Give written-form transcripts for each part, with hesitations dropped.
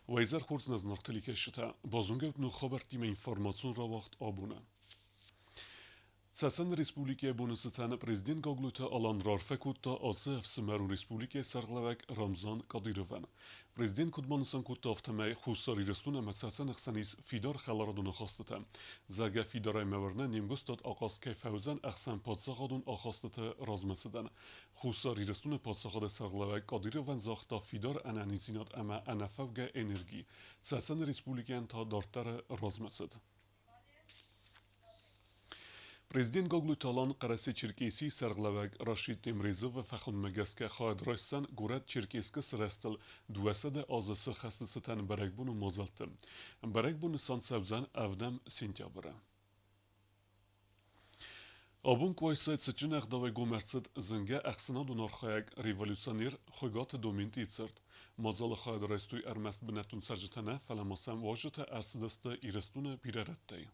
Вайзар хурц назнартели кешта. Базунгев ну хабартиме информацион ра вақт абуна. Цацан Республике Бунуситан президент Гаглута Алан Рарфекута Асеф Семерун Республике Сарглавек Рамзан Кадирован. Президент Кудмансан Кута Автаме Хусари Рестуна Мацацан Ахсанис Фидар Халарадун Ахастата. Зага Фидарай Меверна Немгустат Акас Кефаузан Ахсан Падсахадун Ахастата Размасадан. Хусари Рестуна Падсахад Сарглавек Кадирован Захта Фидар Ананизинат Ама Анафавга Энерги. Цацан Республике Анта Дартар Размасад. Президент Гаглуталан Қараси Черкесии Сарглавек Рашид Темрезов و Фахон Мегаске خواهد رایستن گورد چرکیسک سرستل دوسد آزس خستستن برگبون و مازلتم. برگبون سان سبزن افدم سنتیابره. آبون کویسایت سچن اقداوی گومرسد زنگه اخسنا دونارخایگ ریولوسیونیر خوگات دومینتی ایتسرد. مازال خواهد رایستوی ارمست بنتون سرجتنه فلماسم واجت ارسدست ایرستون بیررتتی.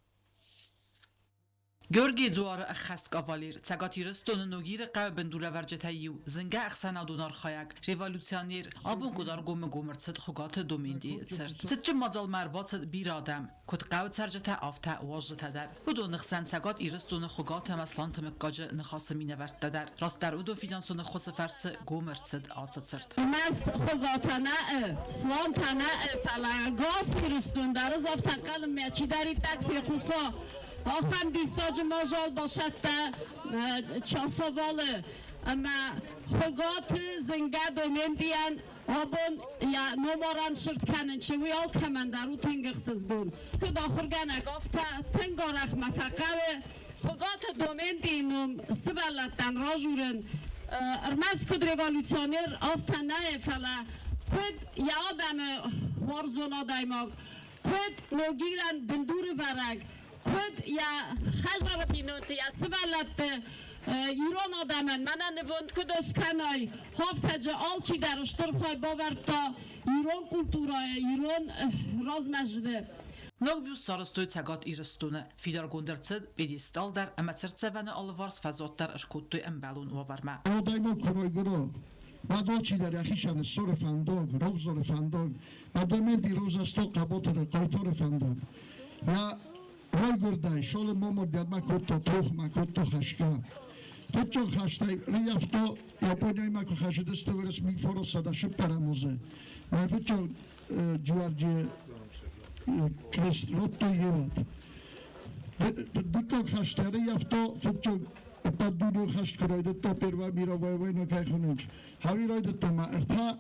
Георгий Зуар خست کاوالیر تگاتی رستون نوگیر قب بندوره ورجتاییو زنگه اخسنا دونار خایگ ریولوسیونیر آبون کدار گومرسد خوگات دومینتی ایتسرد. سچم مازال مرباط بیر آدم کد قاو سرجته آفته واجته در. بدو نخسن تگات ایرستون خوگات مسلان تمکاج نخاسمی نورد در. راست در اودو فینانسون خص فرس گومرسد آتسرد. مست خوگات نه سلام تنه فلاگاس ایرستون در از آفته کلم میچی داری تک فیخوسا. آخرین بیساج ماجال باشد تا چاسواله اما خوگات زنگه دومین بیان آبون یا نماران شرط کنن چوی آل کمن در او تنگخسز بون که داخل گنه گفته تنگارخ مفقه خوگات دومین بینم سبالتن راجورن ارمز کد ریولوسیونیر آفته نه فلا کد یا آدم وارزونا دایماگ کد نوگیرن بندور ورگ کد یا خجر فینوت یا سوالت ایران آدمن من نوند کد اسکنای هفته جا آلچی درشتر خواهی باورد تا ایران کلتورای ایران راز مجده Nogbius sarıstoy tsagat iristune fidar gondertsed pedestal dar amatsertsevane alvars fazottar erkuttoy embelun ovarma. Odaymo koroygoro Badolci dar yaxishan sor fandog rozor fandog adamenti rozasto qabotre qaytor fandog ya Roygurday şol momor derma kutto tohma kutto xashka Tutto xashtay riyafto Yaponiya mako xashideste veres mi forossada shiparamuze Ma tutto Georgi Krist rotto yevat Dikko xashtay riyafto tutto Паддуну хашт кройде то перва мировая война кайхунич хавиройде то ма эрта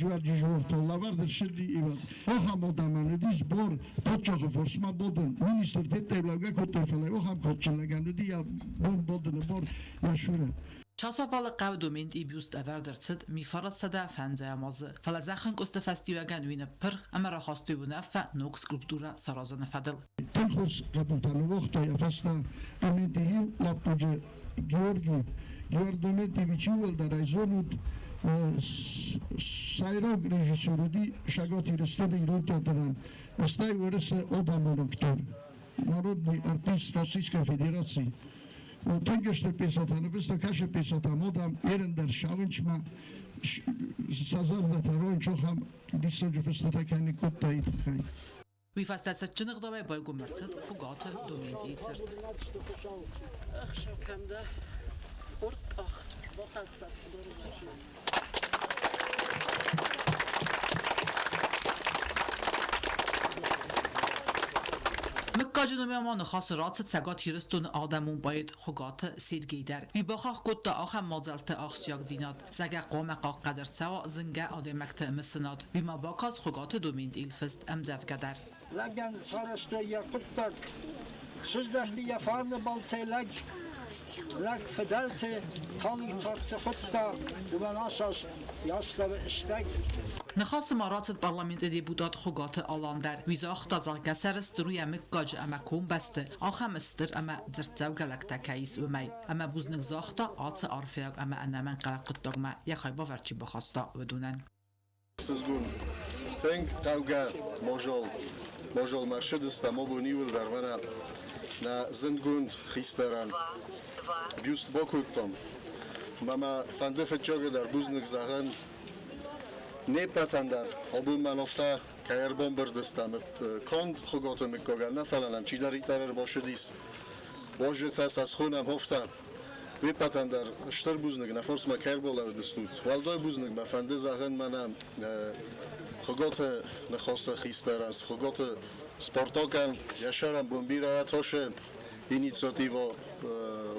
Georgi Жорто лавардер шиди иват охам одаман дис бор точого форсма боден министр детеблага котефеле охам котчлаган ди я бон боден бор я шуре Çasafalı qav doment ibiust everdertsid mifarasada fanzayamazı. Falazaxın koste festivagan wine pırx ama rahastoy bu nafa nok skulptura sarazana fadil. Tenkhos kapitanu vaqta ya fasta domentihi lapuje Georgi domenti vichuvel da raizonud sayrog rejisörudi şagati restone İran teatran. Stay verse odamon aktor. Народный артист Российской Федерации. Тангеште писатана, бисто каше писата модам ерендер шавинчма сазарда тароин чохам дисоджу фестата кани куттай хай. Wie fast das Tschnich dabei bei Gummerzit, Fugate, Doment Izert. Ach, schau kam da. Orsk ach, wochasas, dorzachi. مکاجنو میامان خاص رات سگات هیرستون آدمون باید خوگات سیرگی در وی باخاخ کتا آخم مازلت آخشیاک زیناد زگه قوم قاق قدر سوا زنگه آدمکت مسناد وی ما باکاز خوگات دومیند ایلفست امزف گدر لگن سارسته یا کتاک سزدخلی یا فارن بالسه لگ فدلت خالی تارت خطا و من اساس یاستا به اشتگ نخواست مرات پارلمانت دیپوتات خوگات آلان در ویزاخت تازه سرست روی مکاج اما کم بسته آخم استر اما زرتزو گلکتا کیس و می اما بوزنگ زاختا آت عرفیاگ اما انمن قلقت دگمه یخای باورچی بخواستا و دونن سزگون تنگ توگه ماجال مرشدست ما بونیول در منه نه زندگوند خیستران بیوست باکوتم ماما فنده فتشاگه در بوزنگ زهن не патандар обун манофта каербон бирдистам конд хугота микоган нафаланам чи дар итарар бошадис вожетас аз хунам хофта випатандар штар бузныг нафорс ма каерболар дистут валдой бузныг мафанде заган манам хугота нахоса хистаранс хугота спортокан яшарам бомбира тоше инициатива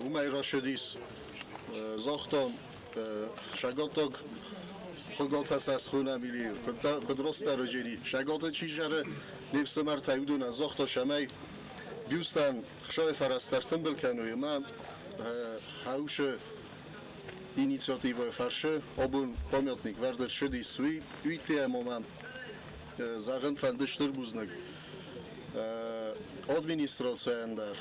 умай рашадис зохтом шаготок хуготас аз хунам или кудроста роджери шагота чижаре нефсамар тайудуна зохто шамай бюстан хшой фарастартым белкануй ма хауше инициатива фарше обун памятник вардер шеди суи уите момам заган фандыштыр бузныг администрациян дар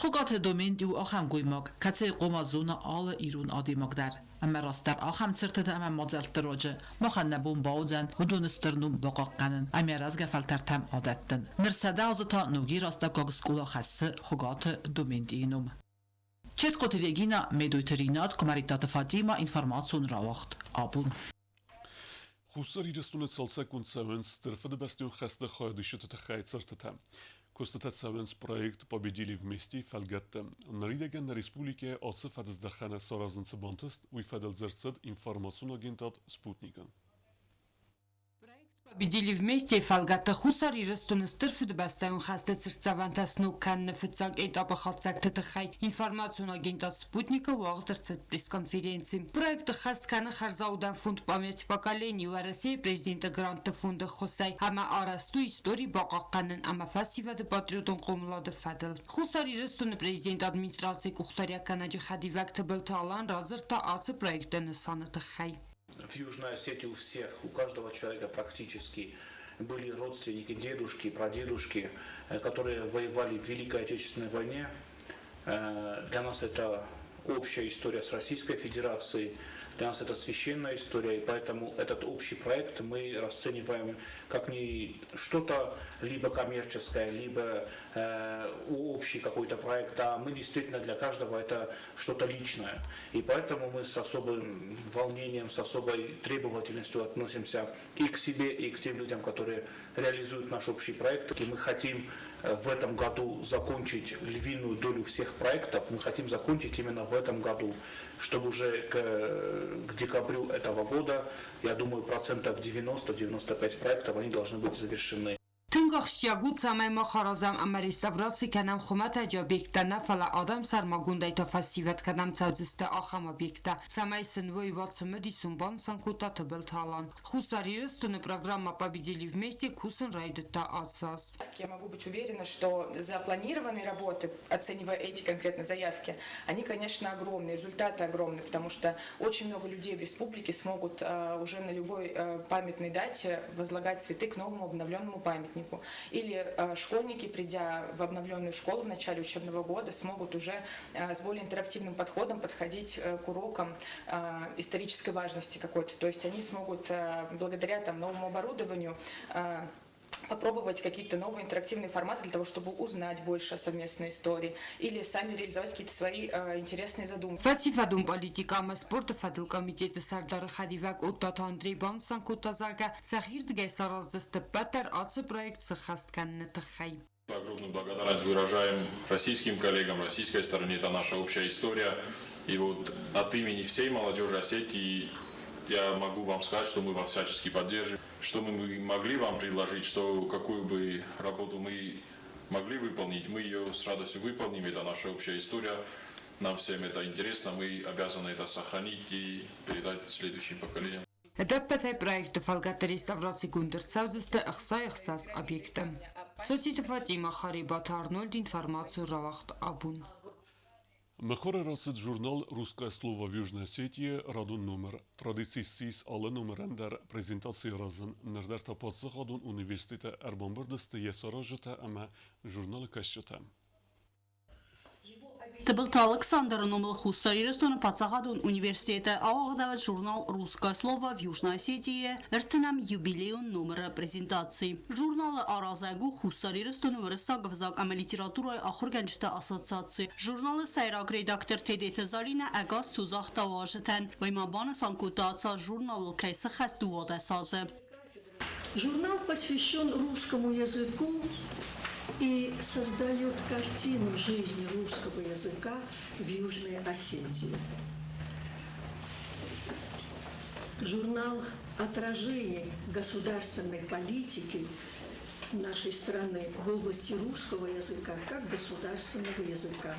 Խուգաթ դոմենտի ու ախամ գույմոգ, կացե կոմազունը ալը իրուն ադիմոգդար, ամերաստար ախամ ծրտը ամեմ մոձել տրոջը, մոխաննաբուն բաուձան, հուդունստրնում բողոqqanın, ամերազ գավալտարտամ ադատտın. Նրսադա ազıta նուգի ռաստակոգ սկուլա խասը խուգաթ դոմենտի ինում. Չետ կոտիրեգինա մեդույթրինատ կոմարիտատը Ֆատիմա ինֆորմացիոն ռավախտ, աբուն. Խուսար իրստունը ծալցակուն ծավենց ստրվը դբաստյուն խաստը խայդիշը տխայցրտը Конституционный проект победили вместе Фалгатта. Наридеген на республике отцы фадыздахана соразынцы бантыст уйфадалзерцед информационный агентат спутника. Победили вместе Фалгата Хусар и Растунастыр Фидбастайун Хасты Цирцавантасну Канны Фицак Этапа Хацак Тетахай информационный агентат спутника Уалтерцет пресс-конференции. Проект Хаст Кана Харзаудан фонд памяти поколений в России президента Гранта фонда Хусай Ама Арасту истории Бакаканын Ама Фасивады патриотон Комлады Фадл. Хусар и Растуны президент администрации Кухтаря Канаджи Хадивак Табелталан Разерта Ацы проекта Несана Тахай. В Южной Осетии у всех, у каждого человека практически были родственники, дедушки, прадедушки, которые воевали в Великой Отечественной войне. Для нас это общая история с Российской Федерацией, для нас это священная история, и поэтому этот общий проект мы расцениваем как не что-то либо коммерческое, либо общий какой-то проект, а мы действительно для каждого это что-то личное. И поэтому мы с особым волнением, с особой требовательностью относимся и к себе, и к тем людям, которые реализуют наш общий проект. И мы хотим в этом году закончить львиную долю всех проектов, мы хотим закончить именно в этом году, чтобы уже к декабрю этого года, я думаю, 90-95% проектов они должны быть завершены. Тынгахщагут самай махаразам ама реставрации канам хумат объекта нафала адам сармагундай то фасивет канам цаудисте ахам объекта самай сынвой ватсымыди сумбан санкута табелталан. Хусарирыстуны программа победили вместе кусын райдыта отсас. Я могу быть уверена, что запланированные работы, оценивая эти конкретно заявки, они, конечно, огромные, результаты огромные, потому что очень много людей в республике смогут уже на любой памятной дате возлагать цветы к новому обновленному памятнику. Или школьники, придя в обновленную школу в начале учебного года, смогут уже с более интерактивным подходом подходить к урокам исторической важности какой-то. То есть они смогут благодаря новому оборудованию попробовать какие-то новые интерактивные форматы для того, чтобы узнать больше о совместной истории или сами реализовать какие-то свои интересные задумки. Фасифадум политика ама спорта фадл комитеты Сардара Хадивак Уттат Андрей Бансан Кутазарга Сахирд Гайсараздасты Патер Ацы проект Сахастканны Тахай. Огромную благодарность выражаем российским коллегам, российской стороне, это наша общая история. И вот от имени всей молодежи Осетии я могу вам сказать, что мы вас всячески поддерживаем, что мы могли вам предложить, что какую бы работу мы могли выполнить, мы ее с радостью выполним, это наша общая история, нам всем это интересно, мы обязаны это сохранить и передать следующим поколениям. Даппатай проекты Фалгата реставрации Гундерцаудисты Ахсас объектом. Соцсети Фатима Харибат Арнольд информацию Равахт Абун. Мехора рацит журнал «Русское слово в Южной Осетии» радун номер. Традиции сис alle номерен дар презентации разын. Нердар тапатсы гадун университета Эрбанбурдысты есаражыта ама журналы кашчыта. Тыбылта Александр номер Хуссарирестона Пацагадун университета Аугдават журнал «Русское слово» в Южной Осетии эртенам юбилеон номера презентации. Журналы Аразагу Хуссарирестона вырысагвзаг ама литературой Ахурганчта ассоциации. Журналы Сайраг редактор Тедета Залина Агас Цузахта Важетен. Ваймабана Санкутаца журнал Кейса Хастувада Сазы. Журнал посвящен русскому языку и создает картину жизни русского языка в Южной Осетии. Журнал отражение государственной политики нашей страны в области русского языка как государственного языка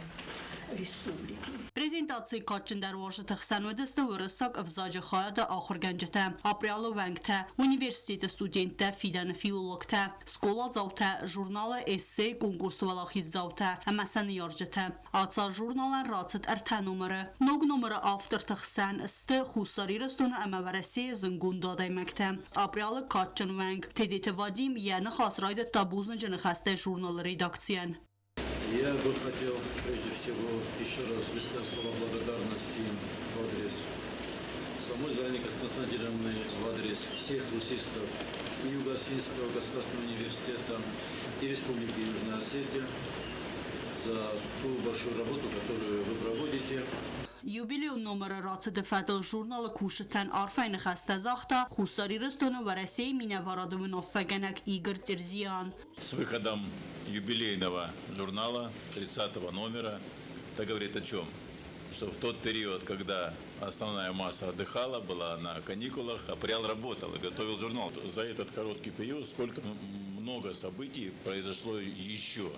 республики. Презентации Качендар Вашета Хсанведеста вырысак в заже хаяда Ахурганчта, Априала Вангта, университета студента Фидан филологта, Скола Заута, журналы эссе конкурс Валахиз Заута, Амасан Яржта, Аца журналан Рацет Арта номера, Ног номера автор Тахсан Сте Хусарирестон Амаварасе Зангунда Даймакта, Априала Качен Ванг, Тедите Вадим Яна Хасрайда Табузна Джанахасте журнал редакцион. Я бы хотел прежде всего еще раз высказать слова благодарности в адрес самой Зарине Константиновны, в адрес всех русистов и Юго-Осетинского государственного университета и Республики Южная Осетия за ту большую работу, которую вы проводите. Юбилеон номера рацеде фадл журнала Кушетан Арфайн Хастазахта, Хусарирестона Варасей Минаварадовын Оффагенак Игорь Терзиан. С выходом юбилейного журнала 30-го номера, это говорит о чем? Что в тот период, когда основная масса отдыхала, была на каникулах, Априал работал и готовил журнал. За этот короткий период сколько много событий произошло еще.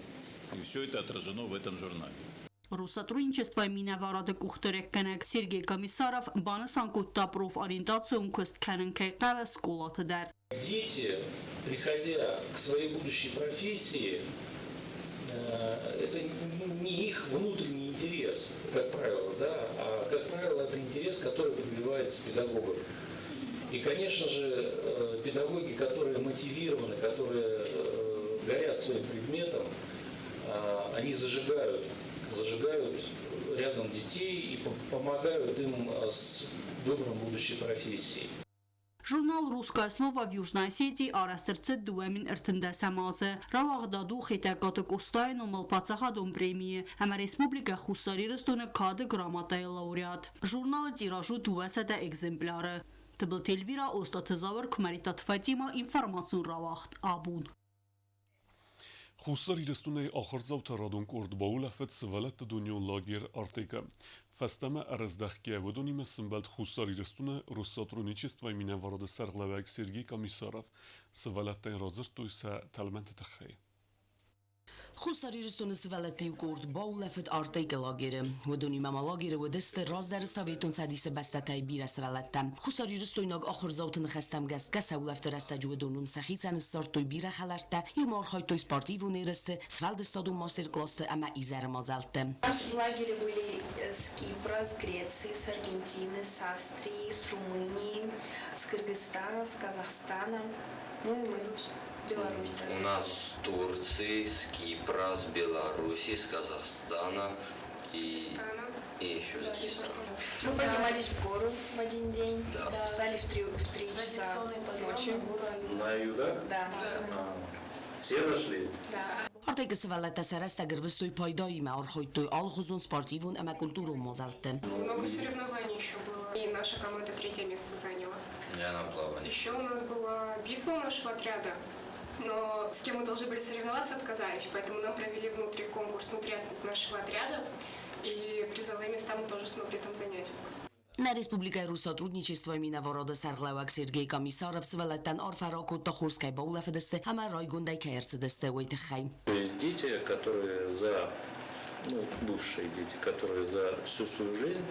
И все это отражено в этом журнале. Сотрудничество Минаварада Кухтереккенек Сергей Комиссаров Бана Санкутта профориентацию Косткененке Сколата Дар. Дети, приходя к своей будущей профессии, это не их внутренний интерес, как правило, да, а, как правило, это интерес, который пробивается педагогом. И, конечно же, педагоги, которые мотивированы, которые горят своим предметом, они зажигают рядом детей и помогают им с выбором будущей профессии. Журнал «Русское слово» в Южной Осетии арастерцет дуэмин эртенде самазе. Равагдаду хитекаты кустайну малпацахадум премии. Ама республика Хусарирестона кады грамотай лауреат. Журналы тиражу дуэседе экземпляры. Тыбыл телвира остатызавр кмаритат Фатима информацию равахт абун. Хусарирестуне ахырзавта радун курд баулафет сывалат дуньон лагер артека. Фастама араздахке выдуниме сымбалт Хусарирестуне Россотрудничество имени Ворода Сарглавек Сергей Комиссаров сывалаттен разыртуйса талмент тахай. Хусарирестон свалати курд баулафет артека лагере. Выдуниме лагере выдест раз در سویتون سدیس بستتای بیر سوالتم. Хусарирестойнаг ахырзавтын хастам гаст касаулафтер астажу дунун сахицан сортой бира халарта и мархайтой спортиву нересте свалдестаду мастер-классы ама изер мазалте. У нас в лагере были с Кипра, с Греции, с Аргентины, с Австрии, с Румынии, с Кыргызстана, с Казахстана, ну и мы, Беларусь. У нас с Турции, с Кипра, с Беларуси, с Казахстана и еще с Кипра. Мы поднимались в гору в один день, встали в 3 часа ночи. На югах? Да. Все дошли? Да. Артека свалата сараста грвыстой пайдой ма архойтой алхузун спортивун ама культуру мазалте. Много соревнований еще было, и наша команда 3-е место заняла. Я на плавании. Еще у нас была битва у нашего отряда, но с кем мы должны были соревноваться, отказались, поэтому нам провели внутри конкурс внутри нашего отряда, и призовые места мы тоже смогли там занять. На Республика Россотрудничество Минаворода Сарглавак Сергей Комиссаров свалаттан арфараку Тахурской баулафедесте ама райгундай каерцедесте уйтахай. То есть дети, которые бывшие дети, которые за всю свою жизнь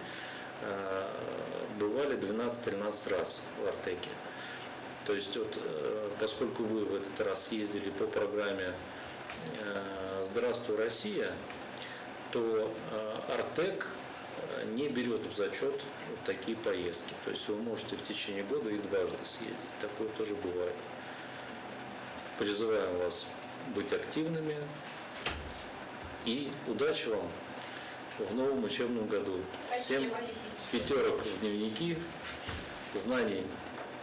бывали 12-13 раз в Артеке. То есть поскольку вы в этот раз ездили по программе «Здравствуй, Россия», то Артек не берет в зачет такие поездки. То есть вы можете в течение года и дважды съездить. Такое тоже бывает. Призываем вас быть активными и удачи вам в новом учебном году. Всем пятерок в дневники, знаний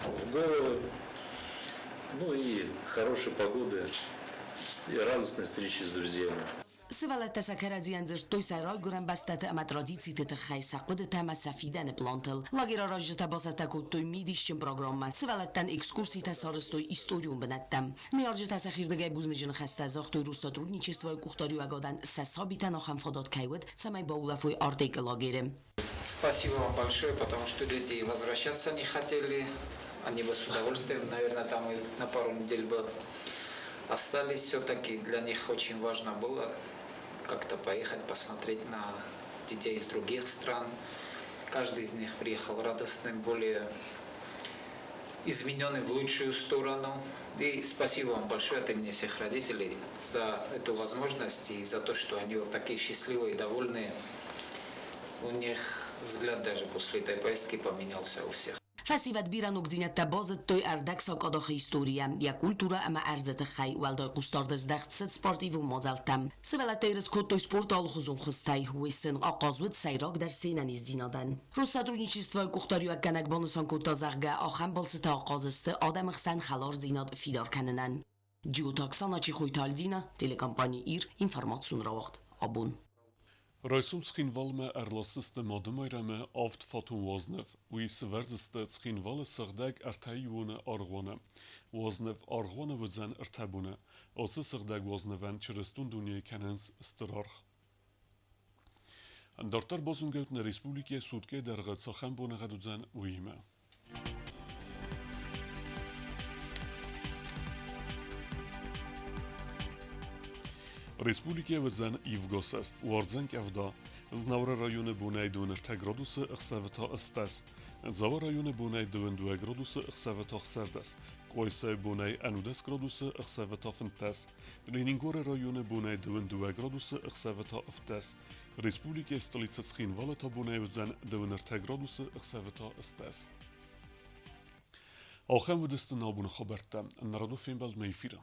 в головы, ну и хорошей погоды и радостной встречи с друзьями. سوالت تسکرازیان زر توی سرای گرم بسته اما ترادیسی تخیل سقود تام سفیدن پلانتل لاگر راجع تبازت تکو توی میدیشم پروگرام سوالت تن اکسکورسی تسارستوی استوریون بندم نیارج تسخیر دگه بوزنجن خسته زاخت توی روستا трудничество کختاری و گادن سسابی تن آخم فداد کیود سمای باولفوی آرتیک لاگرم. Спасибо вам большое, потому что дети возвращаться не хотели, они бы с удовольствием, наверное, там и на пару недель бы остались. Все-таки для них очень важно было как-то поехать, посмотреть на детей из других стран. Каждый из них приехал радостным, более измененный в лучшую сторону. И спасибо вам большое от имени всех родителей за эту возможность и за то, что они вот такие счастливые и довольные. У них взгляд даже после этой поездки поменялся у всех. فسیوت بیرانوک زینت تبازت توی اردک ساک آداخ هیستوریا یا کلتورا اما ارزت خی والدای قستارد از دخت ست سپارتی و مازلتم سوالت تیرز کد توی سپورت آل خزون خستی ویسن آقازوت سیراک در سینن از دینادن روستا трудничество کختاری و کنک بانسان کد تازغه آخم بالست آقازسته آدم خسن خلار زیناد فیدار کننن جیو تاکسان اچی خوی تالدینا تلکمپانی ایر اینفرماتسون را وقت آبون Rajsum skinvalme erlasseste mademairame aft fatun waznev, ui severdeste skinvale sardeg ertayune argone. Waznev argone vudzen ertabune, ose sardeg wazneven çerestun dunye kenens strarch. Dartar bazungeutne Respublike Sudke dergat sachen bone gadudzen uime. Respublike vëdzën i vgosest, u ardzen kevda, znavra rajone bunaj dënër 10 gradusë ëkseveta ëstes, Zava rajone bunaj dëvën 2 gradusë ëkseveta xerdes, Kojse bunaj enudes gradusë ëkseveta fëntes, Leningore rajone bunaj dëvën 2 gradusë ëkseveta ëftes, Respublike stolicët Skinvaleta bunaj vëdzën dëvënër 10 gradusë ëkseveta ëstes. Akhem vëdëstën abune khabertem, në radu Finbald me i fira.